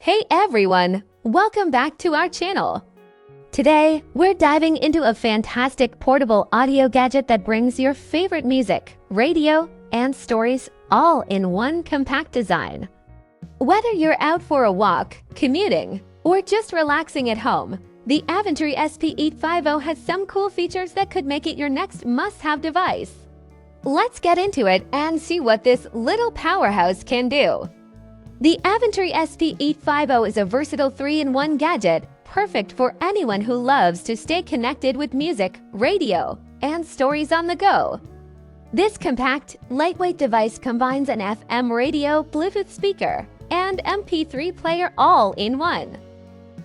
Hey everyone! Welcome back to our channel. Today, we're diving into a fantastic portable audio gadget that brings your favorite music, radio, and stories all in one compact design. Whether you're out for a walk, commuting, or just relaxing at home, the Avantree SP850 has some cool features that could make it your next must-have device. Let's get into it and see what this little powerhouse can do. The Avantree SP850 is a versatile 3-in-1 gadget, perfect for anyone who loves to stay connected with music, radio, and stories on the go. This compact, lightweight device combines an FM radio, Bluetooth speaker, and MP3 player all in one.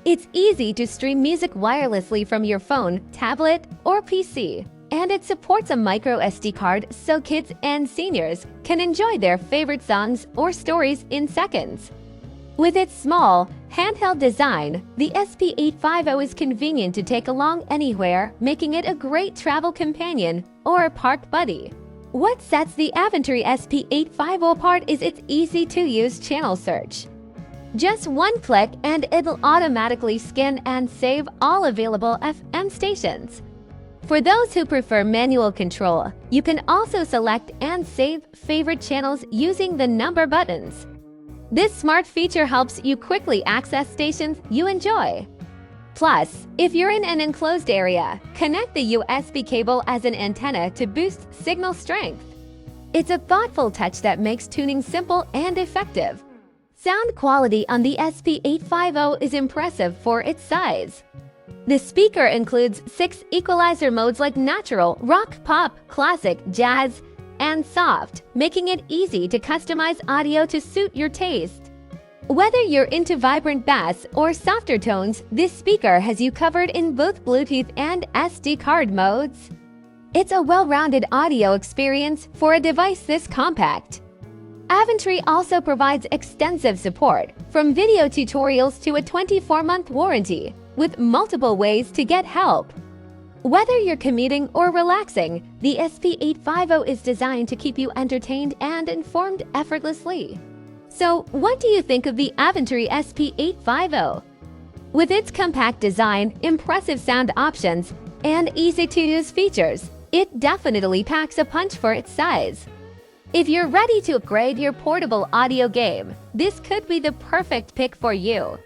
It's easy to stream music wirelessly from your phone, tablet, or PC, and it supports a micro SD card so kids and seniors can enjoy their favorite songs or stories in seconds. With its small, handheld design, the SP850 is convenient to take along anywhere, making it a great travel companion or a park buddy. What sets the Avantree SP850 apart is its easy-to-use channel search. Just one click and it'll automatically scan and save all available FM stations. For those who prefer manual control, you can also select and save favorite channels using the number buttons. This smart feature helps you quickly access stations you enjoy. Plus, if you're in an enclosed area, connect the USB cable as an antenna to boost signal strength. It's a thoughtful touch that makes tuning simple and effective. Sound quality on the SP850 is impressive for its size. The speaker includes 6 equalizer modes like natural, rock, pop, classic, jazz, and soft, making it easy to customize audio to suit your taste. Whether you're into vibrant bass or softer tones, this speaker has you covered in both Bluetooth and SD card modes. It's a well-rounded audio experience for a device this compact. Avantree also provides extensive support, from video tutorials to a 24-month warranty, with multiple ways to get help. Whether you're commuting or relaxing, the SP850 is designed to keep you entertained and informed effortlessly. So, what do you think of the Avantree SP850? With its compact design, impressive sound options, and easy-to-use features, it definitely packs a punch for its size. If you're ready to upgrade your portable audio game, this could be the perfect pick for you.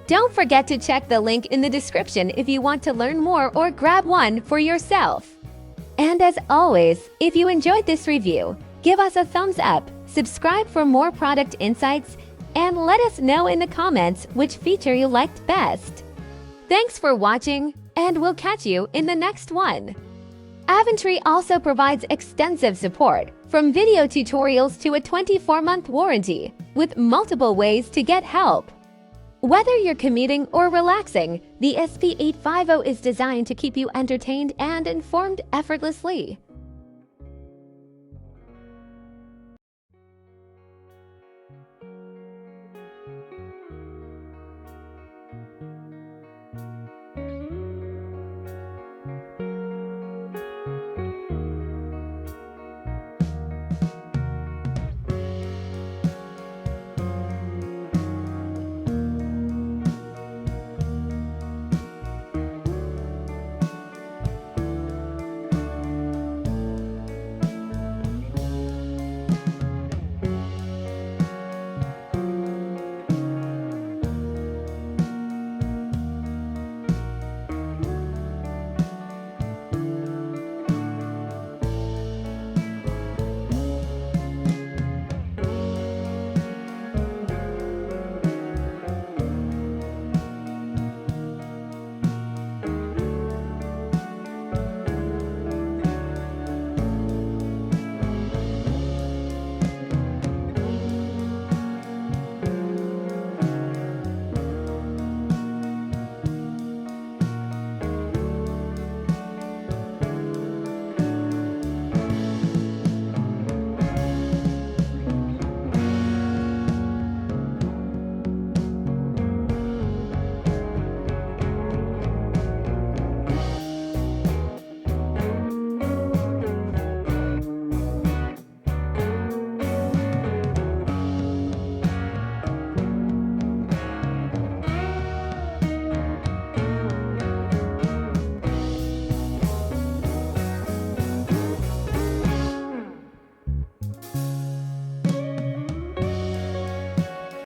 Don't forget to check the link in the description if you want to learn more or grab one for yourself. And as always, if you enjoyed this review, give us a thumbs up, subscribe for more product insights, and let us know in the comments which feature you liked best. Thanks for watching, and we'll catch you in the next one. Avantree also provides extensive support, from video tutorials to a 24-month warranty, with multiple ways to get help. Whether you're commuting or relaxing, the SP850 is designed to keep you entertained and informed effortlessly.